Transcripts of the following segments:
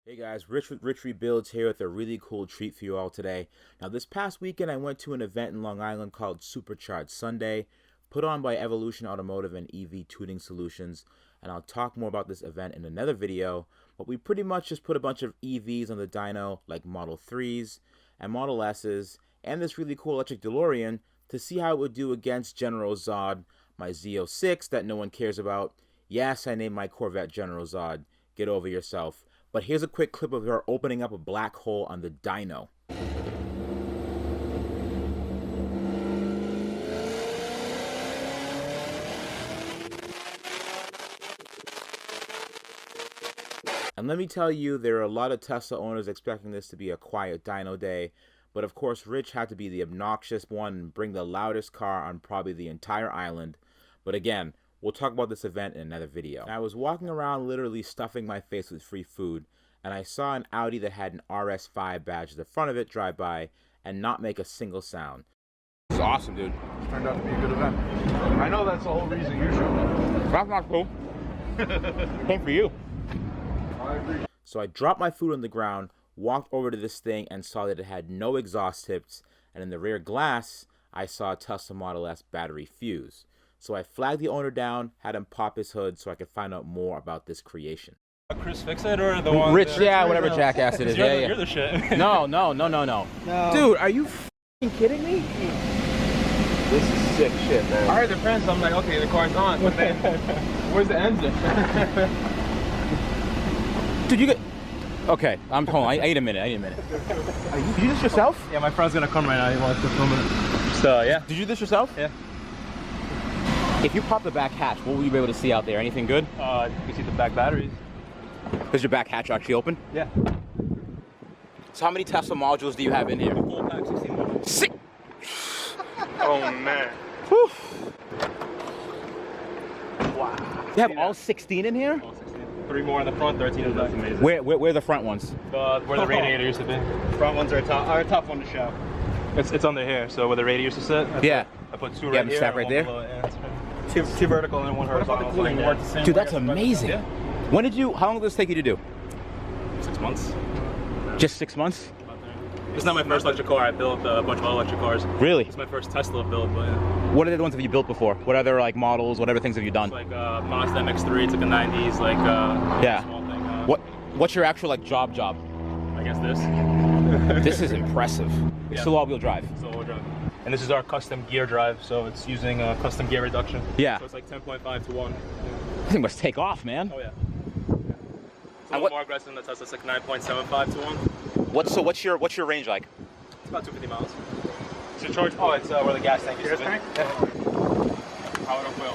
Hey guys, Rich with Rich Rebuilds here with a really cool treat for you all today. Now this past weekend I went to an event in Long Island called Supercharged Sunday, put on by Evolution Automotive and EV Tuning Solutions, and I'll talk more about this event in another video, but we pretty much just put a bunch of EVs on the dyno like Model 3s and Model S's and this really cool electric DeLorean to see how it would do against General Zod, my Z06 that no one cares about. Yes, I named my Corvette General Zod. Get over yourself. But here's a quick clip of her opening up a black hole on the dyno. And let me tell you, there are a lot of Tesla owners expecting this to be a quiet dyno day, but of course Rich had to be the obnoxious one and bring the loudest car on probably the entire island. But again, we'll talk about this event in another video. I was walking around literally stuffing my face with free food, and I saw an Audi that had an RS5 badge at the front of it drive by and not make a single sound. This is awesome, dude. It turned out to be a good event. I know that's the whole reason you showed up. That's not cool. Same for you. I agree. So I dropped my food on the ground, walked over to this thing, and saw that it had no exhaust tips, and in the rear glass, I saw a Tesla Model S battery fuse. So I flagged the owner down, had him pop his hood so I could find out more about this creation. Chris fix it or the one? Rich, yeah, whatever jackass it is. You're the shit. No. Dude, are you f***ing kidding me? This is sick shit, man. I heard the friends, I'm like, okay, the car's on, but then, where's the engine? Dude, you get... Okay, hold on, I need a minute, Did you do this yourself? Yeah, my friend's gonna come right now, he wants to film it. So, yeah. Did you do this yourself? Yeah. If you pop the back hatch, what will you be able to see out there? Anything good? You can see the back batteries. Is your back hatch actually open? Yeah. So how many Tesla modules do you have in here? Full pack, 16 modules. Six! Oh, man. Whew. Wow. You have all 16 in here? All 16. 3 more in the front, 13 in the back. Amazing. Where are the front ones? Where the radiator used to be. Front ones are a tough one to show. It's under here, so where the radiator used to sit. I put 2 right here. Stack right there? Two vertical and 1 horizontal. Dude, that's amazing. Yeah. How long did this take you to do? 6 months. Just 6 months? It's not my first electric car. I built a bunch of other electric cars. Really? It's my first Tesla build, but yeah. What other ones have you built before? What other like models, whatever things have you done? It's like Mazda MX-3, it's like a 90s, like yeah. small thing. What's your actual like job? I guess this. This is impressive. Yeah. It's still all-wheel drive. It's all-wheel drive. And this is our custom gear drive, so it's using a custom gear reduction. Yeah. So it's like 10.5 to 1. This thing must take off, man. Oh yeah. It's a little more aggressive than the Tesla. It's like 9.75 to 1. What's your range like? It's about 250 miles. So charge. Oh, it's where the gas tank is. Gas tank? Yeah. Powered up wheel.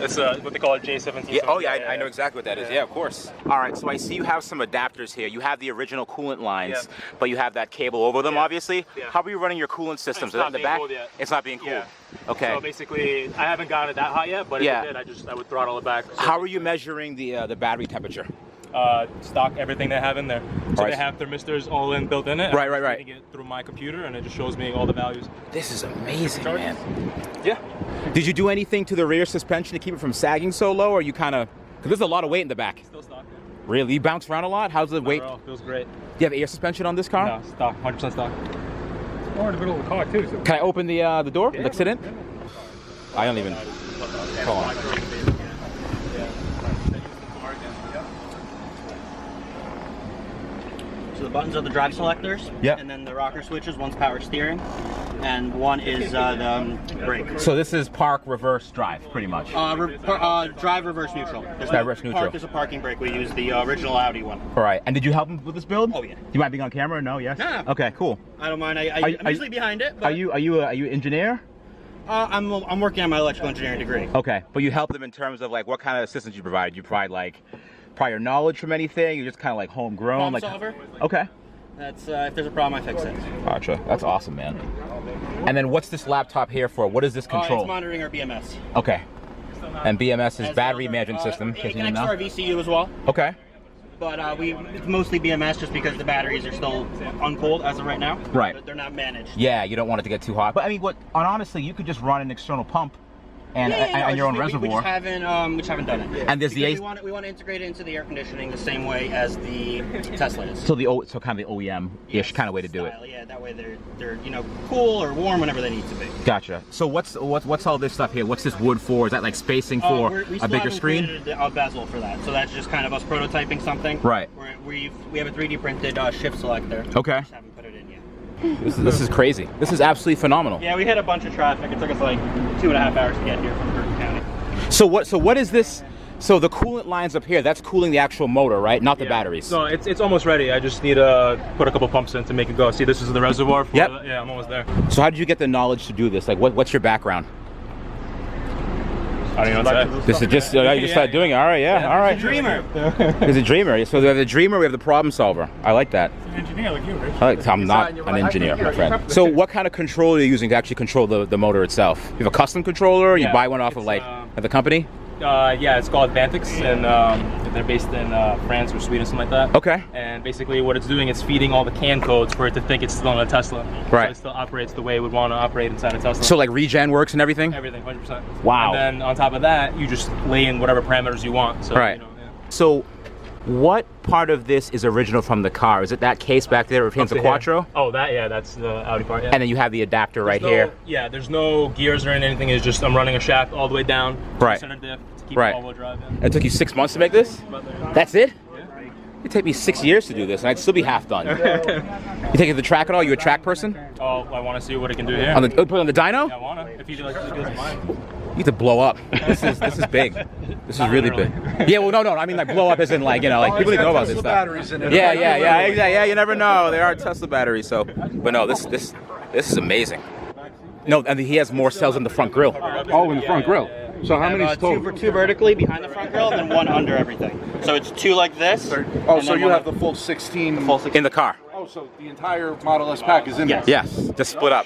It's what they call a J17. Yeah. Oh yeah, I know exactly what that is. Yeah, of course. All right, so I see you have some adapters here. You have the original coolant lines, but you have that cable over them, obviously. Yeah. How are you running your coolant systems? It's not in the being back? cooled yet. It's not being cooled. Yeah. Okay. So basically, I haven't gotten it that hot yet, but if it did, I would throttle it back. So how are you measuring the battery temperature? Stock everything they have in there. So they have thermistors all built in it. Right. I get it through my computer, and it just shows me all the values. This is amazing, man. Yeah. Did you do anything to the rear suspension to keep it from sagging so low, or you kind of? Because there's a lot of weight in the back. Still stock. Yeah. Really? You bounce around a lot? How's the weight? Feels great. Do you have air suspension on this car? No, stock. 100% stock. Or in the middle of the car too. So. Can I open the door? Yeah, like sit in? Yeah. I don't even. Hold on. So the buttons are the drive selectors, and then the rocker switches. One's power steering, and one is the brake. So this is park, reverse, drive, pretty much. Drive, reverse, neutral. Reverse, neutral. Park is a parking brake. We use the original Audi one. All right. And did you help him with this build? Oh yeah. You might be on camera? No? Yes? No. Okay, cool. I don't mind. I'm usually behind it. But Are you an engineer? I'm working on my electrical engineering degree. Okay, but you help them in terms of like what kind of assistance you provide? You provide like prior knowledge from anything? You're just kind of like homegrown? Problem solver. Okay. That's if there's a problem, I fix it. Gotcha. That's awesome, man. And then what's this laptop here for? What does this control? It's monitoring our BMS. Okay. And BMS is battery management system. It connects to our VCU as well. Okay. But it's mostly BMS just because the batteries are still uncooled as of right now. Right. They're not managed. Yeah, you don't want it to get too hot. But I mean, honestly, you could just run an external pump and your own reservoir. We just haven't done it. And there's we want to integrate it into the air conditioning the same way as the Tesla is. So kind of the OEM-ish kind of way to do it. Yeah, that way they're cool or warm whenever they need to be. Gotcha. So what's all this stuff here? What's this wood for? Is that like spacing for a bigger screen? We still haven't created a bezel for that, so that's just kind of us prototyping something. Right. We have a 3D printed shift selector. Okay. We just haven't put it in yet. This is crazy. This is absolutely phenomenal. Yeah, we hit a bunch of traffic. It took us like 2.5 hours to get here from Bergen County. So what is this? So the coolant lines up here, that's cooling the actual motor, right? Not the batteries. So it's almost ready. I just need to put a couple pumps in to make it go. See, this is the reservoir for yeah, I'm almost there. So how did you get the knowledge to do this? Like what's your background? I don't even know what to say. This is just, you just started doing it. All right, all right. He's a dreamer. He's a dreamer. So we have the dreamer, we have the problem solver. I like that. An engineer like you, Rich. I'm not an engineer, my friend. So what kind of controller are you using to actually control the motor itself? You have a custom controller, or you buy one off of like the company? Yeah, it's called Vantix, and they're based in France or Sweden, something like that. Okay. And basically what it's doing is feeding all the CAN codes for it to think it's still on a Tesla. Right. So it still operates the way it would want to operate inside a Tesla. So like regen works and everything? Everything, 100%. Wow. And then on top of that, you just lay in whatever parameters you want. So, right. So what part of this is original from the car? Is it that case back there with the Quattro? Oh, that's the Audi part, yeah. And then you have the adapter here. Yeah, there's no gears or anything. It's just I'm running a shaft all the way down. Right. Center diff to keep it all-wheel drive. Yeah. It took you 6 months to make this? That's it? Yeah. It'd take me 6 years to do this, and I'd still be half done. You take it to the track at all? You a track person? Oh, I want to see what it can do here. Put it on the dyno? Yeah, I want to. If you do like the deals mine. You need to blow up. This is big. This is really big. Yeah, well, no. I mean, like blow up as in like, like people need to know about this stuff. Batteries in it. Yeah, exactly. Yeah, you never know. There are Tesla batteries. So, but no, this is amazing. No, and he has more cells in the front grille. Oh, in the front grille. So how many total? Two vertically behind the front grille, and then one under everything. So it's 2 like this. Oh, so you have the full 16. In the car. Oh, so the entire Model S pack is in there. Yes, just split up.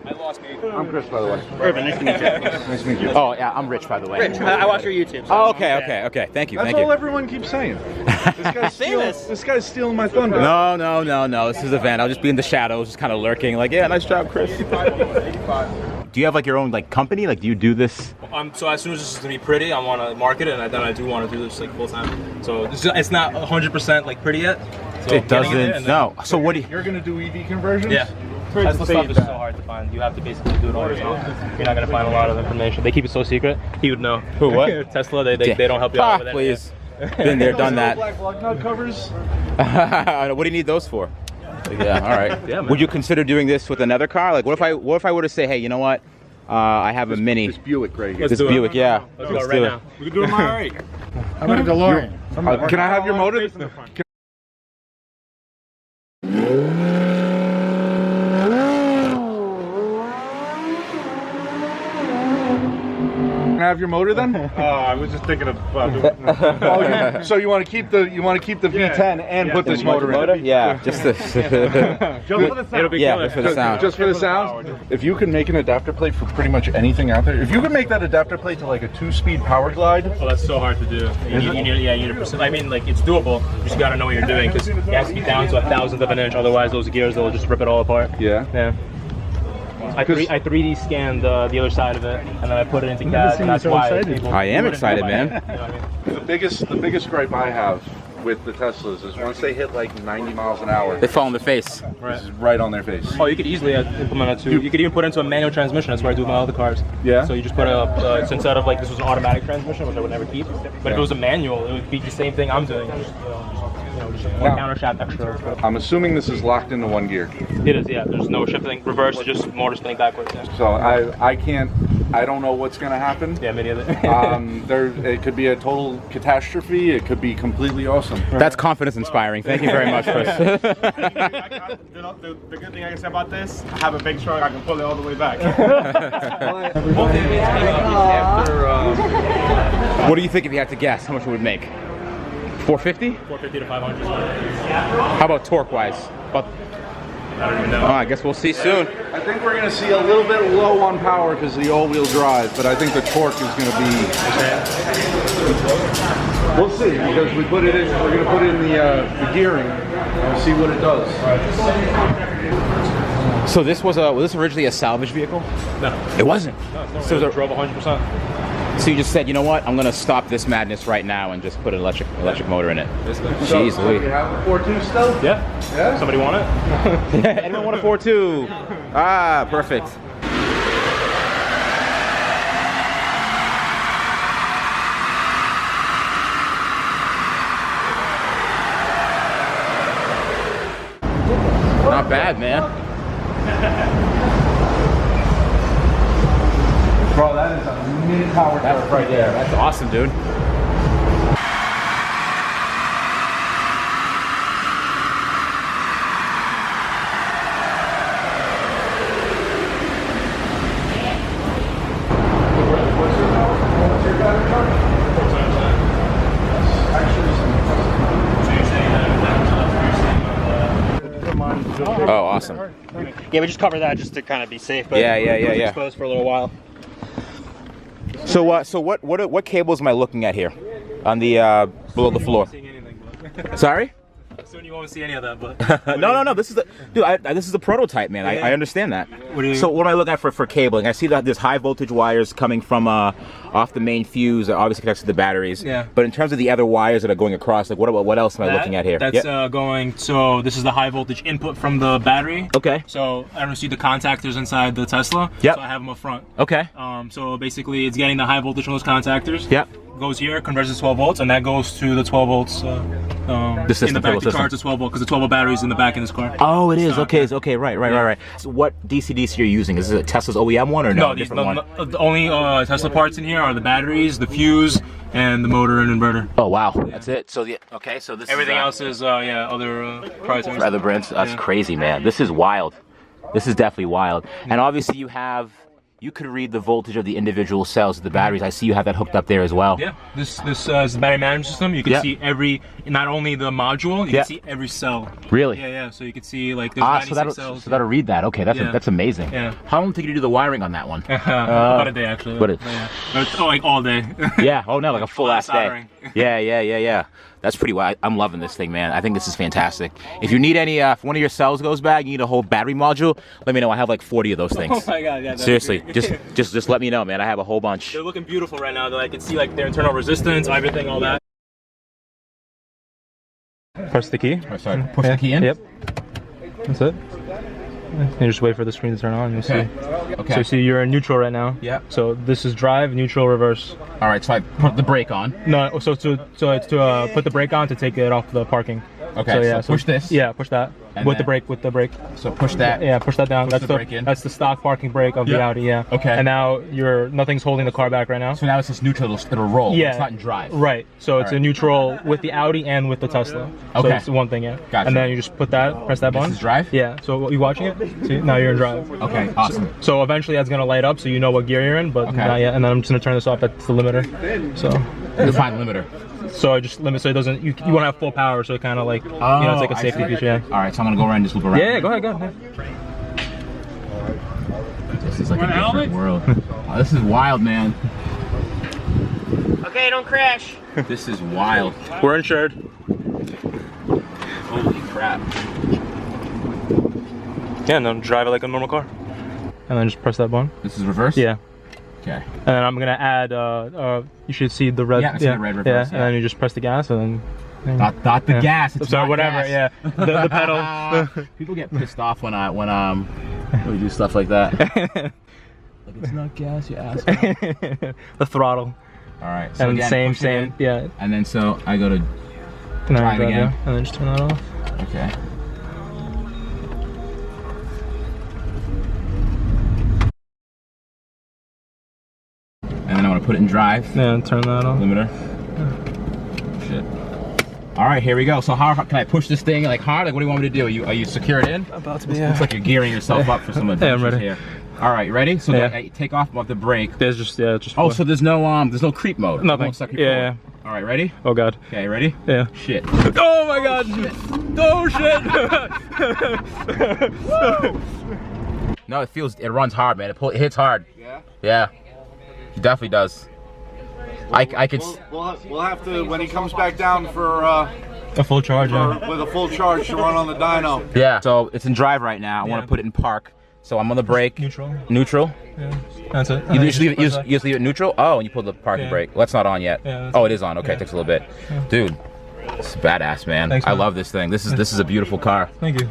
I lost me. I'm Chris, by the way. Urban, nice to meet you. Nice to meet you. Oh, yeah, I'm Rich, by the way. Rich, I watch your YouTube. So oh, okay. Thank you. That's all everyone keeps saying. This guy's stealing my thunder. No. This is a van. I'll just be in the shadows, just kind of lurking. Like, yeah, nice job, Chris. Do you have like your own like company? Like, do you do this? So as soon as this is gonna be pretty, I want to market it, and then I do want to do this like full time. So it's not 100% like pretty yet. So it doesn't. No. So what do you? You're gonna do EV conversions? Yeah. Tesla stuff is so hard to find. You have to basically do it all yourself. You're not gonna find a lot of information. They keep it so secret. He would know. Who? What? Tesla. They don't help you out with it. Please. Been there, done that. Black lug nut covers. What do you need those for? Yeah. All right. Yeah, man. Would you consider doing this with another car? Like, what if I were to say, hey, you know what? I have a Mini. This Buick right here. This Buick, yeah. Let's go right now. We can do it right. How about a DeLorean? Can I have your motor? Can I have your motor then? I was just thinking about doing Oh, so you want to keep the V10 and put this motor in? Yeah, just the Just for the sound. just for the sound. Just for the sound? If you can make an adapter plate for pretty much anything out there, if you could make that adapter plate to like a 2-speed power glide. Oh, that's so hard to do. You need a percent. I mean, like, it's doable. You just gotta know what you're doing, because it has to be down to 1,000th of an inch. Otherwise, those gears, they'll just rip it all apart. Yeah. I 3D scanned the other side of it, and then I put it into CAD, and that's why I am excited, man. You know what I mean? The biggest gripe I have with the Teslas is once they hit like 90 miles an hour, They fall in the face. this is right on their face. Oh, you could easily implement it too. You could even put it into a manual transmission. That's what I do with my other cars. Yeah. So you just put so instead of like this was an automatic transmission, which I would never keep, but if it was a manual, it would be the same thing I'm doing. Just one counter shaft extra. I'm assuming this is locked into one gear. It is, yeah. There's no shifting reverse, just motor spinning backwards. Yeah. So I don't know what's gonna happen. Yeah, me neither. It could be a total catastrophe. It could be completely awesome. That's confidence inspiring. Thank you very much, Chris. The good thing I can say about this, I have a big truck, I can pull it all the way back. What do you think if you had to guess? How much it would make? 450? 450 to 500. How about torque-wise? I don't even know. Oh, I guess we'll see soon. I think we're going to see a little bit low on power because of the all-wheel drive, but I think the torque is going to be. We'll see because we're going to put in the gearing and see what it does. So this was originally a salvage vehicle? No. It wasn't. No, So it drove 100%. So you just said, you know what? I'm gonna stop this madness right now and just put an electric motor in it. Jeez, So you have a 4.2 still? Yeah. Yeah? Somebody want it? Anyone want a 4.2? Ah, perfect. Not bad, man. Bro, that is a mid-power truck right there. That's awesome, dude. Oh, awesome. Yeah, we just cover that just to kind of be safe. But Yeah. Exposed for a little while. So what cables am I looking at here on the below the floor? Sorry? Soon you won't see any of that, but No. This is this is a prototype, man. I understand that. So what am I looking at for cabling? I see that there's high voltage wires coming from off the main fuse that obviously connects to the batteries. Yeah. But in terms of the other wires that are going across, like what else am I looking at here? That's going. So this is the high voltage input from the battery. Okay. So I don't see the contactors inside the Tesla. Yep. So I have them up front. Okay. So basically, it's getting the high voltage from those contactors. Yep. Goes here, converts to 12 volts, and that goes to the 12 volts system, in the back to system. charge to 12 volts because the 12 volt battery is in the back in this car. Oh, it is. Stock, Okay. yeah. Okay. Right. So what DC you're using? Is it a Tesla's OEM one or no? The only Tesla parts in here are the batteries, the fuse, and the motor and inverter. Oh wow, that's it. So so this Everything is, else is other proprietary. other brands. That's crazy, man. This is wild. This is definitely wild. And obviously you could read the voltage of the individual cells of the batteries. I see you have that hooked up there as well. Yeah, this is the battery management system. You can see not only the module, you can see every cell. Really? Yeah. So you can see like there's 96 cells. So that'll read that. Okay, that's amazing. Yeah. How long did you do the wiring on that one? About a day actually. But it's like all day. Yeah. Oh no, like a full ass day. soldering. Yeah. That's pretty wild. I'm loving this thing, man. I think this is fantastic. If you need any, if one of your cells goes bad, you need a whole battery module, let me know. I have like 40 of those things. Oh my god, yeah. Seriously, just let me know, man. I have a whole bunch. They're looking beautiful right now. I can see like their internal resistance, everything, all that. Press the key. Oh, sorry. Push the key in. Yep. That's it. You just wait for the screen to turn on. You'll see. Okay. So you see you're in neutral right now. Yep. So this is drive, neutral, reverse. All right. So I put the brake on. No. So it's to put the brake on to take it off the parking. Okay. So push this. Yeah. Push that. And With then- the brake. So push that. Yeah. Push that down. Push the brake in. That's the stock parking brake of the Audi. Yeah. Okay. And now nothing's holding the car back right now. So now it's just neutral. It'll roll. Yeah. It's not in drive. Right. So it's All right. a neutral with the Audi and with the Tesla. So Okay. it's one thing, yeah. Gotcha. And then you just press that button. This is drive? Yeah. So you watching it? See, now you're in drive. Okay. Awesome. So eventually that's gonna light up, so you know what gear you're in, but not yet. And then I'm just gonna turn this off. That's the limiter. So Define limiter. So I just limit so it doesn't. You won't have full power, so it kind of like it's like a safety feature. Yeah. All right. So I'm gonna go around and just loop around. Yeah. Go ahead. This is like a different world. Oh, this is wild, man. Okay, don't crash. This is wild. We're insured. Holy crap. Yeah, and then drive it like a normal car. And then just press that button. This is reverse? Yeah. Okay. And then I'm gonna add. You should see the red. Yeah, I see the red reverse, And then you just press the gas, and then. Not the gas. It's Sorry, not whatever. gas. Yeah. The pedal. People get pissed off when we do stuff like that. Like, it's not gas, you asshole. The throttle. All right. So And again, push it same. in, Yeah. And then so I go to And then drive again. yeah. And then just turn that off. Okay. And then I'm gonna put it in drive. Yeah, and turn that off. Limiter. Shit. All right, here we go. So how can I push this thing like hard? Like, what do you want me to do? Are you secure it in? About to be. Looks like you're gearing yourself up for some adventures ready. here. All right, ready? So Yeah. take off the brake. There's just just. Oh, so there's no creep mode. It Nothing. won't suck your Yeah. forward. All right, ready? Oh god. Okay, ready? Yeah. Shit. Oh my god. Oh shit. No, it runs hard, man. It hits hard. Yeah? Yeah. It definitely does. I could. We'll have to, when he comes back down for A full charge. Yeah. with a full charge to run on the dyno. Yeah. So it's in drive right now. I want to put it in park. So I'm on the brake. Neutral. Neutral. Yeah. That's it. You just leave it. You just leave it neutral. Oh, and you pull the parking Yeah. brake. Well, that's not on yet. Yeah, oh, it is on. Okay, yeah. it takes a little bit. Dude, it's badass, man. Thanks, I man. love this thing. This is a beautiful car. Thank you.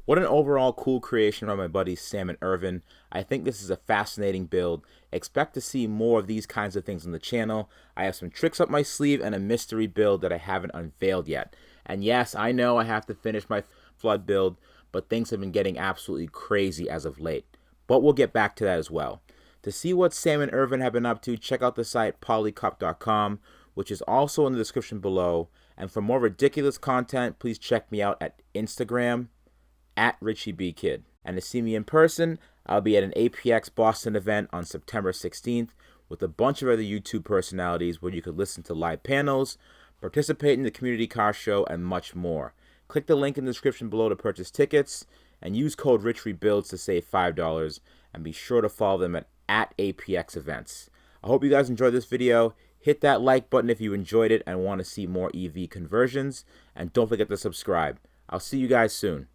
What an overall cool creation by my buddies Sam and Irvin. I think this is a fascinating build. Expect to see more of these kinds of things on the channel. I have some tricks up my sleeve and a mystery build that I haven't unveiled yet. And yes, I know I have to finish my flood build, but things have been getting absolutely crazy as of late. But we'll get back to that as well. To see what Sam and Irvin have been up to, check out the site polycup.com, which is also in the description below. And for more ridiculous content, please check me out at Instagram, @RichieBKid. And to see me in person, I'll be at an APX Boston event on September 16th with a bunch of other YouTube personalities where you could listen to live panels, participate in the community car show, and much more. Click the link in the description below to purchase tickets and use code RichRebuilds to save $5, and be sure to follow them at APX events. I hope you guys enjoyed this video. Hit that like button if you enjoyed it and want to see more EV conversions, and don't forget to subscribe. I'll see you guys soon.